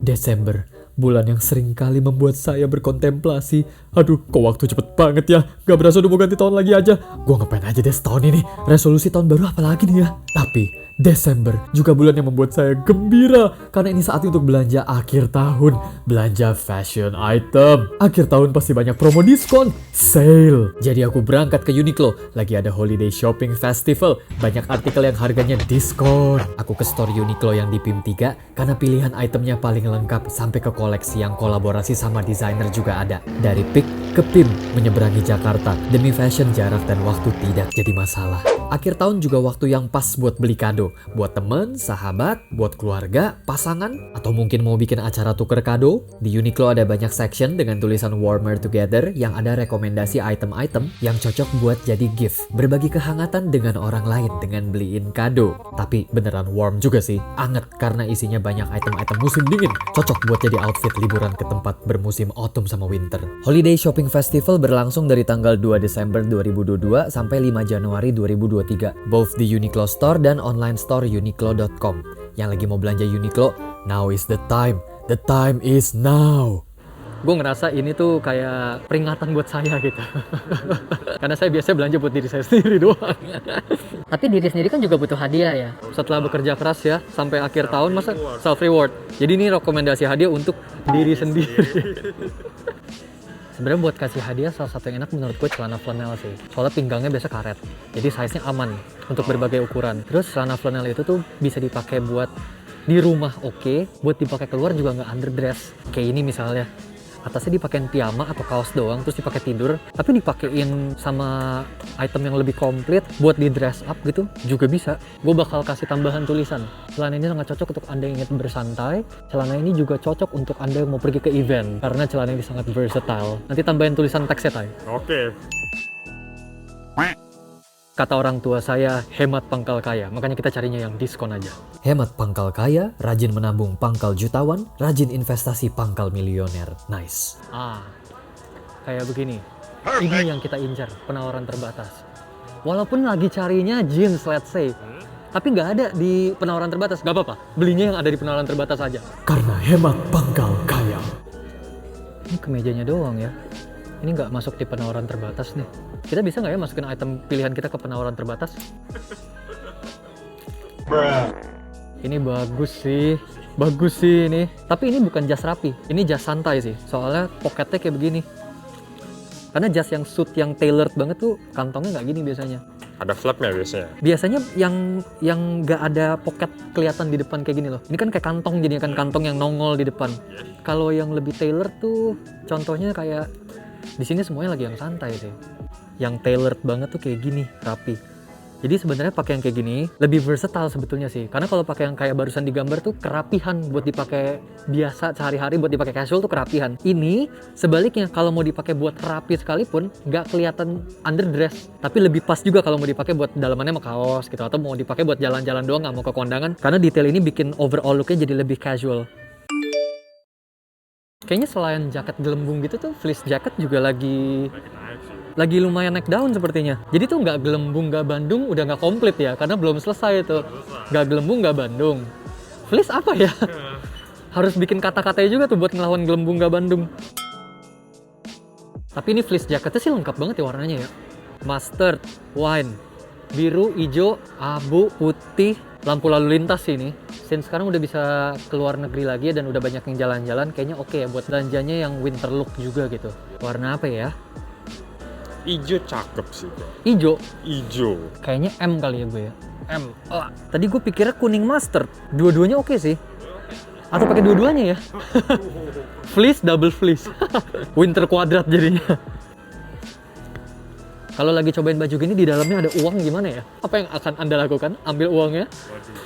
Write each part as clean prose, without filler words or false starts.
Desember, bulan yang sering kali membuat saya berkontemplasi. Aduh, kok waktu cepet banget ya. Gak berasa udah mau ganti tahun lagi aja. Gua ngapain aja deh setahun ini. Resolusi tahun baru apa lagi nih ya? Tapi Desember juga bulan yang membuat saya gembira. Karena ini saat untuk belanja akhir tahun. Belanja fashion item. Akhir tahun pasti banyak promo diskon. Sale. Jadi aku berangkat ke Uniqlo. Lagi ada holiday shopping festival. Banyak artikel yang harganya diskon. Aku ke store Uniqlo yang di PIM 3. Karena pilihan itemnya paling lengkap. Sampai ke koleksi yang kolaborasi sama desainer juga ada. Dari PIK ke PIM. Menyeberangi Jakarta. Demi fashion, jarak dan waktu tidak jadi masalah. Akhir tahun juga waktu yang pas buat beli kado. Buat temen, sahabat, buat keluarga, pasangan, atau mungkin mau bikin acara tuker kado. Di Uniqlo ada banyak section dengan tulisan Warmer Together yang ada rekomendasi item-item yang cocok buat jadi gift. Berbagi kehangatan dengan orang lain dengan beliin kado. Tapi beneran warm juga sih. Anget karena isinya banyak item-item musim dingin. Cocok buat jadi outfit liburan ke tempat bermusim autumn sama winter. Holiday Shopping Festival berlangsung dari tanggal 2 Desember 2022 sampai 5 Januari 2023. Both di Uniqlo Store dan online store uniqlo.com. Yang lagi mau belanja Uniqlo, now is the time. The time is now. Gue ngerasa ini tuh kayak peringatan buat saya gitu. Karena saya biasa belanja buat diri saya sendiri doang. Tapi diri sendiri kan juga butuh hadiah ya. Setelah bekerja keras ya, sampai akhir tahun masa self reward. Jadi ini rekomendasi hadiah untuk diri sendiri. Sebenarnya buat kasih hadiah salah satu yang enak menurut gue celana flanel sih. Soalnya pinggangnya biasa karet. Jadi size-nya aman untuk berbagai ukuran. Terus celana flanel itu tuh bisa dipakai buat di rumah oke, buat dipakai keluar juga nggak underdress. Kayak ini misalnya. Atasnya dipakein piyama atau kaos doang terus dipakai tidur, tapi dipakein sama item yang lebih komplit buat di dress up gitu juga bisa. Gue bakal kasih tambahan tulisan. Celana ini sangat cocok untuk Anda yang ingin bersantai. Celana ini juga cocok untuk Anda yang mau pergi ke event karena celana ini sangat versatile. Nanti tambahin tulisan teksnya, Tay. Oke. Kata orang tua saya, hemat pangkal kaya. Makanya kita carinya yang diskon aja. Hemat pangkal kaya, rajin menabung pangkal jutawan, rajin investasi pangkal milioner. Nice. Kayak begini. Ini yang kita incar, penawaran terbatas. Walaupun lagi carinya jeans, let's say. Tapi nggak ada di penawaran terbatas. Nggak apa-apa, belinya yang ada di penawaran terbatas aja. Karena hemat pangkal kaya. Ini kemejanya doang ya. Ini nggak masuk di penawaran terbatas nih. Kita bisa nggak ya masukin item pilihan kita ke penawaran terbatas? Ini bagus sih ini. Tapi ini bukan jas rapi, ini jas santai sih. Soalnya poketnya kayak begini. Karena jas yang suit yang tailored banget tuh kantongnya nggak gini biasanya. Ada flapnya biasanya. Biasanya yang nggak ada pocket kelihatan di depan kayak gini loh. Ini kan kayak kantong jadinya kan kantong yang nongol di depan. Kalau yang lebih tailored tuh contohnya kayak di sini semuanya lagi yang santai sih. Yang tailored banget tuh kayak gini, rapi. Jadi sebenarnya pakai yang kayak gini lebih versatile sebetulnya sih. Karena kalau pakai yang kayak barusan digambar tuh kerapihan buat dipakai biasa sehari-hari, buat dipakai casual tuh kerapihan. Ini sebaliknya kalau mau dipakai buat rapi sekalipun nggak kelihatan underdress, tapi lebih pas juga kalau mau dipakai buat dalamannya mau kaos gitu atau mau dipakai buat jalan-jalan doang nggak mau ke kondangan. Karena detail ini bikin overall looknya jadi lebih casual. Kayaknya selain jaket gelembung gitu tuh fleece jacket juga lagi lumayan naik daun sepertinya. Jadi tuh nggak gelembung nggak Bandung udah nggak komplit ya karena belum selesai itu. Nggak gelembung nggak Bandung. Fleece apa ya? Harus bikin kata-katanya juga tuh buat ngelawan gelembung nggak Bandung. Tapi ini fleece jaketnya sih lengkap banget ya warnanya ya. Mustard, wine, biru, hijau, abu, putih, lampu lalu lintas sih ini. Since sekarang udah bisa keluar negeri lagi dan udah banyak yang jalan-jalan, kayaknya oke ya buat belanjanya yang winter look juga gitu. Warna apa ya? Ijo cakep sih bro. Ijo? Kayaknya M kali ya gue ya. M. Tadi gue pikirnya kuning mustard. Dua-duanya oke sih. Atau pakai dua-duanya ya? Fleece, double fleece. Winter kuadrat jadinya. Kalau lagi cobain baju gini di dalamnya ada uang gimana ya? Apa yang akan Anda lakukan? Ambil uangnya?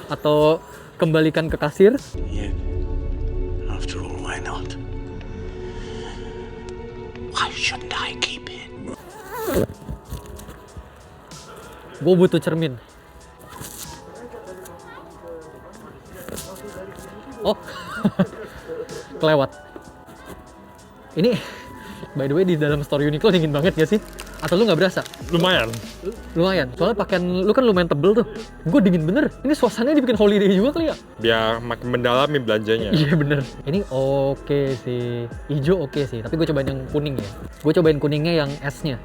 Atau kembalikan ke kasir? Yeah. After all, why not? Why shouldn't I keep it? Gue butuh cermin. Oh, kelewat. Ini, by the way di dalam store Uniqlo dingin banget gak sih? Atau lu nggak berasa? Lumayan. Lumayan. Soalnya pakaian lu kan lumayan tebel tuh. Gue dingin bener. Ini suasananya dibikin holiday juga kali ya? Biar makin mendalami belanjanya. Iya bener. Ini oke sih. Hijau oke sih. Tapi gue cobain yang kuning ya. Gue cobain kuningnya yang S-nya.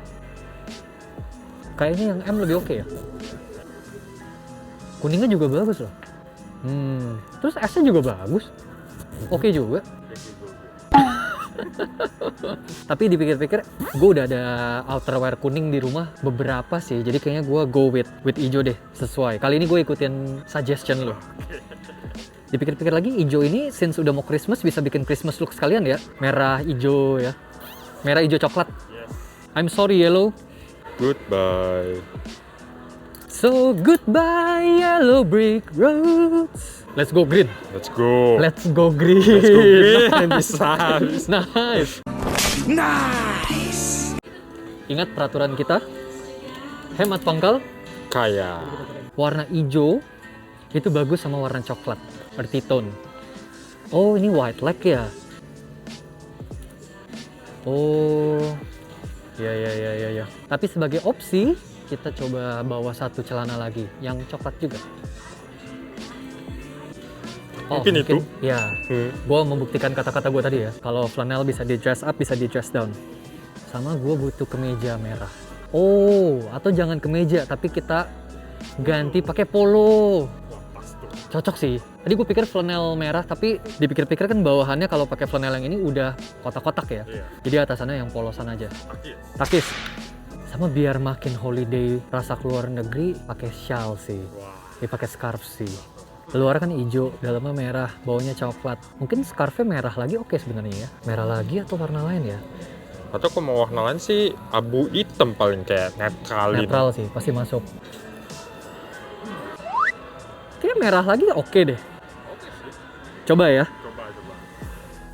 Kayaknya yang M lebih oke ya. Kuningnya juga bagus loh. Terus S-nya juga bagus. Oke juga. Tapi dipikir-pikir, gue udah ada outerwear kuning di rumah beberapa sih. Jadi kayaknya gue go with hijau deh, sesuai. Kali ini gue ikutin suggestion lo. Dipikir-pikir lagi, hijau ini since udah mau Christmas bisa bikin Christmas look sekalian ya. Merah hijau ya. Merah hijau coklat. I'm sorry yellow. Goodbye. So goodbye yellow brick roads. Let's go green. Let's go. Let's go green. Let's go green. Bisa. Nice. Nice! Ingat peraturan kita. Hemat pangkal. Kaya. Warna hijau itu bagus sama warna coklat. Earthy tone. Oh, ini white leg ya. Oh. Ya. Tapi sebagai opsi, kita coba bawa satu celana lagi yang coklat juga. Oh, Mungkin itu. Ya, gue membuktikan kata-kata gue tadi ya. Kalau flanel bisa di dress up, bisa di dress down. Sama gue butuh kemeja merah. Oh, atau jangan kemeja, tapi kita ganti pakai polo. Cocok sih. Tadi gue pikir flanel merah, tapi dipikir-pikir kan bawahannya kalau pakai flanel yang ini udah kotak-kotak ya. Jadi atasannya yang polosan aja. Takis. Sama biar makin holiday rasa keluar negeri, pakai shawl sih. Pakai scarf sih. Luar kan hijau, dalamnya merah, bawahnya coklat. Mungkin scarfnya merah lagi oke sebenarnya ya. Merah lagi atau warna lain ya? Atau kalau mau warna lain sih abu hitam paling kayak netralin. Netral sih, pasti masuk. Kayaknya merah lagi oke deh. Coba ya.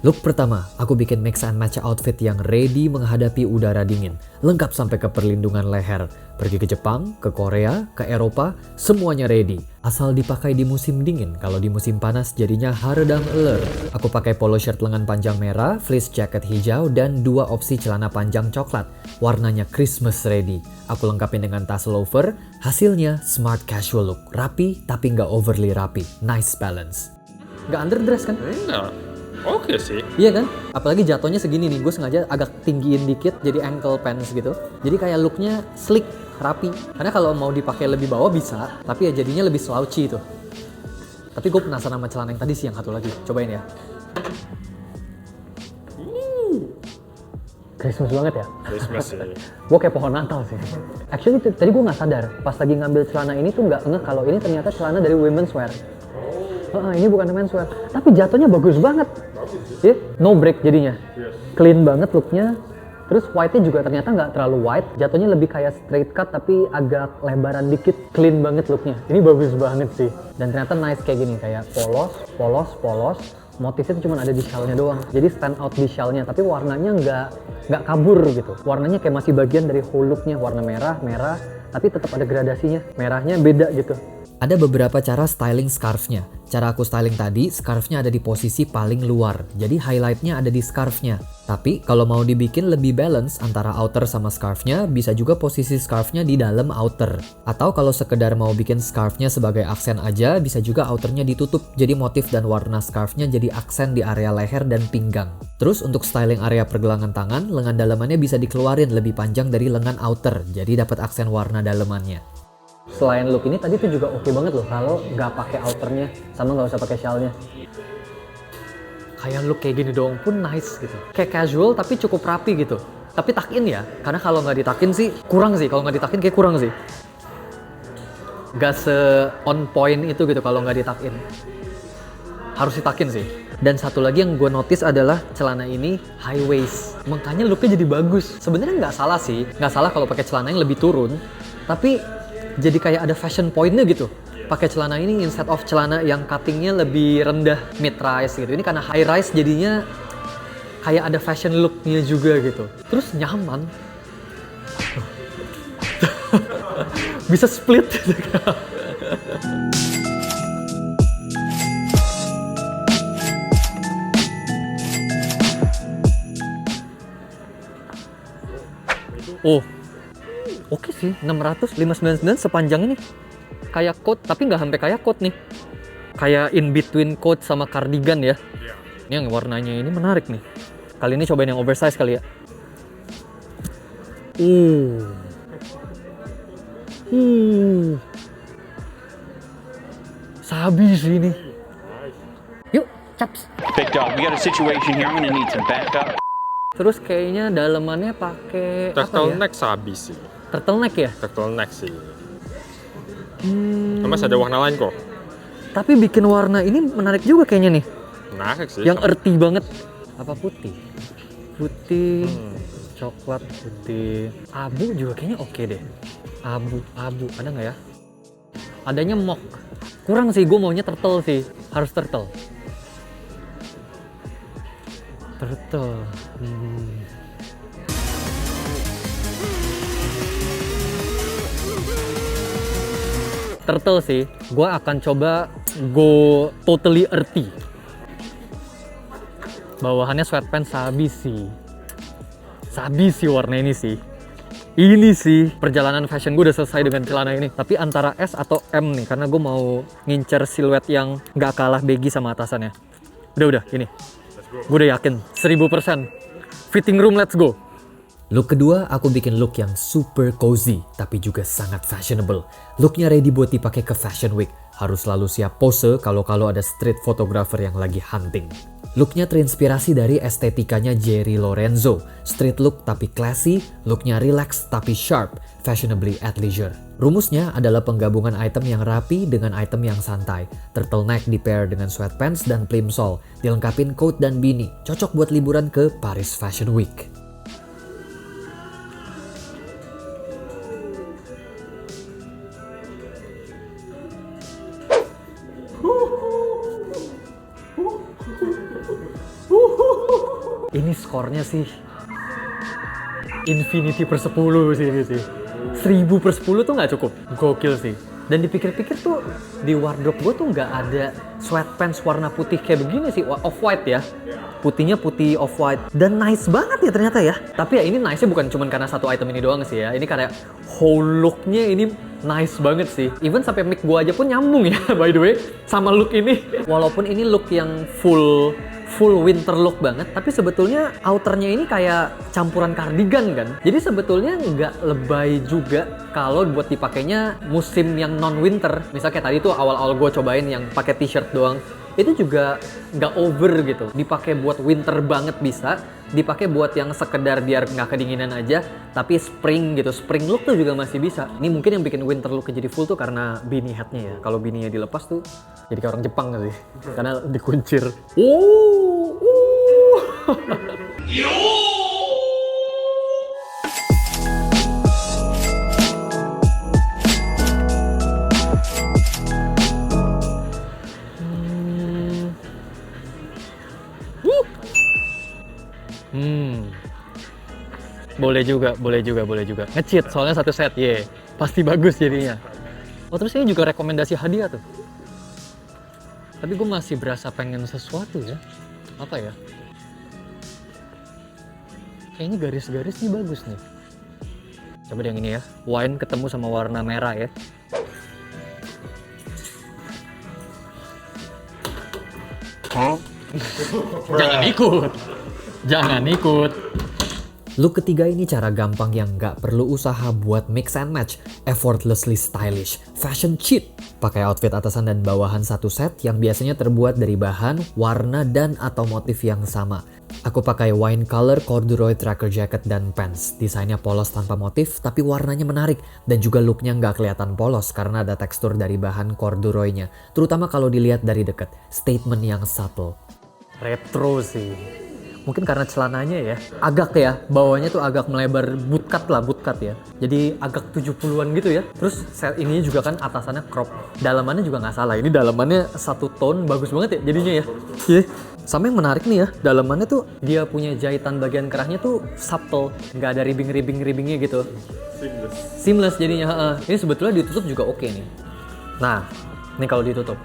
Look pertama, aku bikin mix and match outfit yang ready menghadapi udara dingin. Lengkap sampai ke perlindungan leher. Pergi ke Jepang, ke Korea, ke Eropa, semuanya ready. Asal dipakai di musim dingin, kalau di musim panas jadinya haredang eler. Aku pakai polo shirt lengan panjang merah, fleece jacket hijau, dan 2 opsi celana panjang coklat. Warnanya Christmas ready. Aku lengkapin dengan tas loafer, hasilnya smart casual look. Rapi, tapi nggak overly rapi. Nice balance. Nggak underdress kan? Enggak. Oke sih. Iya kan? Apalagi jatuhnya segini nih, gue sengaja agak tinggiin dikit jadi ankle pants gitu. Jadi kayak looknya slick, rapi. Karena kalau mau dipakai lebih bawah bisa, tapi ya jadinya lebih slouchy itu. Tapi gue penasaran sama celana yang tadi sih, yang satu lagi. Cobain ya. Christmas banget ya? Christmas sih. Gue kayak pohon Natal sih. Actually tadi gue nggak sadar, pas lagi ngambil celana ini tuh nggak ngeh kalau ini ternyata celana dari women's wear. Ini bukan menswear, tapi jatuhnya bagus banget. Ya, no break jadinya. Clean banget looknya. Terus white-nya juga ternyata nggak terlalu white, jatuhnya lebih kayak straight cut tapi agak lebaran dikit. Clean banget looknya. Ini bagus banget sih. Dan ternyata nice kayak gini, kayak polos. Motifnya cuma ada di shell-nya doang. Jadi stand out di shell-nya, tapi warnanya nggak kabur gitu. Warnanya kayak masih bagian dari whole look-nya, warna merah, tapi tetap ada gradasinya. Merahnya beda gitu. Ada beberapa cara styling scarfnya. Cara aku styling tadi, scarfnya ada di posisi paling luar. Jadi highlightnya ada di scarfnya. Tapi kalau mau dibikin lebih balance antara outer sama scarfnya, bisa juga posisi scarfnya di dalam outer. Atau kalau sekedar mau bikin scarfnya sebagai aksen aja, bisa juga outernya ditutup. Jadi motif dan warna scarfnya jadi aksen di area leher dan pinggang. Terus untuk styling area pergelangan tangan, lengan dalamannya bisa dikeluarin lebih panjang dari lengan outer. Jadi dapat aksen warna dalamannya. Selain look ini tadi tuh juga oke banget loh kalau nggak pakai outernya sama nggak usah pakai shellnya. Kayak look kayak gini doang pun nice gitu. Kayak casual tapi cukup rapi gitu. Tapi tuck in ya, karena kalau nggak ditakin sih kurang sih. Kalau nggak ditakin kayak kurang sih. Gak se on point itu gitu kalau nggak ditakin. Harus ditakin sih. Dan satu lagi yang gue notice adalah celana ini high waist. Makanya looknya jadi bagus. Sebenarnya nggak salah sih, nggak salah kalau pakai celana yang lebih turun. Tapi jadi kayak ada fashion point-nya gitu. Pakai celana ini instead of celana yang cutting-nya lebih rendah, mid rise gitu. Ini karena high rise jadinya kayak ada fashion look-nya juga gitu. Terus nyaman. Bisa split gitu. Oh, Oke sih, 600, 599 sepanjang ini. Kayak coat, tapi nggak sampai kayak coat nih. Kayak in between coat sama cardigan ya. Ini yang warnanya ini menarik nih. Kali ini cobain yang oversize kali ya. Sabi sih ini. Yuk, caps. Big dog, we got a situation here. I'm gonna need some backup. Terus kayaknya dalemannya pakai apa ya? Turtleneck sabi sih. Turtleneck ya? Turtleneck sih. Masih ada warna lain kok. Tapi bikin warna ini menarik juga kayaknya nih. Menarik sih. Yang earthy banget. Apa putih? Putih, coklat, putih. Abu juga kayaknya oke deh. Abu, ada nggak ya? Adanya mock. Kurang sih, gue maunya turtle sih. Harus turtle. Turtle. Turtle sih. Gue akan coba go totally earthy. Bawahannya sweatpants sabi sih. Sabi sih warna ini sih. Ini sih perjalanan fashion gue udah selesai dengan celana ini. Tapi antara S atau M nih, karena gue mau ngincer siluet yang gak kalah baggy sama atasannya. Udah ini. Gue udah yakin 1000%. Fitting room, let's go. Look kedua, aku bikin look yang super cozy, tapi juga sangat fashionable. Looknya ready buat dipakai ke Fashion Week. Harus selalu siap pose kalau ada street photographer yang lagi hunting. Looknya terinspirasi dari estetikanya Jerry Lorenzo. Street look tapi classy, looknya relax tapi sharp, fashionably at leisure. Rumusnya adalah penggabungan item yang rapi dengan item yang santai. Turtleneck di pair dengan sweatpants dan plimsoll, dilengkapin coat dan beanie. Cocok buat liburan ke Paris Fashion Week. Ini skornya sih infinity per 10 sih ini sih. 1000 per 10 tuh nggak cukup. Gokil sih. Dan dipikir-pikir tuh di wardrobe gue tuh nggak ada sweatpants warna putih kayak begini sih. Off-white ya. Putihnya putih off-white. Dan nice banget ya ternyata ya. Tapi ya ini nice-nya bukan cuma karena satu item ini doang sih ya. Ini karena whole look-nya ini nice banget sih. Even sampai mic gue aja pun nyambung ya by the way sama look ini. Walaupun ini look yang full winter look banget, tapi sebetulnya outernya ini kayak campuran cardigan kan. Jadi sebetulnya nggak lebay juga kalau buat dipakainya musim yang non winter. Misalnya kayak tadi tuh awal-awal gue cobain yang pakai t-shirt doang, itu juga nggak over gitu. Dipakai buat winter banget bisa, dipakai buat yang sekedar biar nggak kedinginan aja, tapi spring gitu, spring look tuh juga masih bisa. Ini mungkin yang bikin winter look jadi full tuh karena beanie hatnya ya. Kalau beanie-nya dilepas tuh jadi kayak orang Jepang sih, karena dikuncir. Boleh juga. Nge-cheat soalnya satu set, pasti bagus jadinya. Oh terus ini juga rekomendasi hadiah tuh. Tapi gue masih berasa pengen sesuatu ya. Apa ya? Kayaknya garis-garis nih bagus nih. Coba deh yang ini ya. Wine ketemu sama warna merah ya. Jangan ikut. Look ketiga ini cara gampang yang nggak perlu usaha buat mix and match, effortlessly stylish, fashion cheat. Pakai outfit atasan dan bawahan satu set yang biasanya terbuat dari bahan, warna, dan atau motif yang sama. Aku pakai wine color corduroy tracker jacket dan pants. Desainnya polos tanpa motif, tapi warnanya menarik. Dan juga looknya nggak kelihatan polos karena ada tekstur dari bahan corduroynya. Terutama kalau dilihat dari dekat. Statement yang subtle. Retro sih. Mungkin karena celananya ya, agak ya, bawahnya tuh agak melebar bootcut ya. Jadi agak 70-an gitu ya. Terus set ini juga kan atasannya crop. Dalamannya juga nggak salah. Ini dalamannya satu tone, bagus banget ya jadinya ya. Sama yang menarik nih ya, dalamannya tuh dia punya jahitan bagian kerahnya tuh subtle. Nggak ada ribbing-ribbingnya gitu. Seamless jadinya. Ini sebetulnya ditutup juga oke nih. Nah, ini kalau ditutup.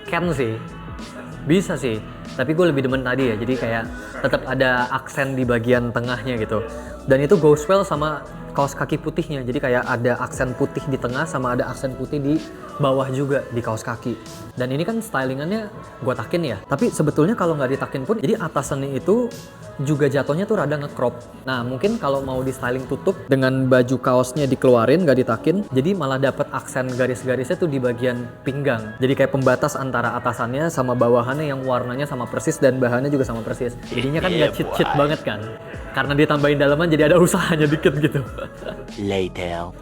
Can sih. Bisa sih. Tapi gue lebih demen tadi ya, jadi kayak tetap ada aksen di bagian tengahnya gitu. Dan itu goes well sama kaos kaki putihnya. Jadi kayak ada aksen putih di tengah sama ada aksen putih di bawah juga di kaos kaki. Dan ini kan stylingannya gue takin ya. Tapi sebetulnya kalau nggak ditakin pun, jadi atasannya itu juga jatuhnya tuh rada nge-crop. Nah mungkin kalau mau di styling tutup dengan baju kaosnya dikeluarin nggak ditakin, jadi malah dapet aksen garis-garisnya tuh di bagian pinggang. Jadi kayak pembatas antara atasannya sama bawahannya yang warnanya sama persis dan bahannya juga sama persis. Jadinya kan nggak cheat banget kan? Karena ditambahin dalaman jadi ada usahanya dikit gitu. Later.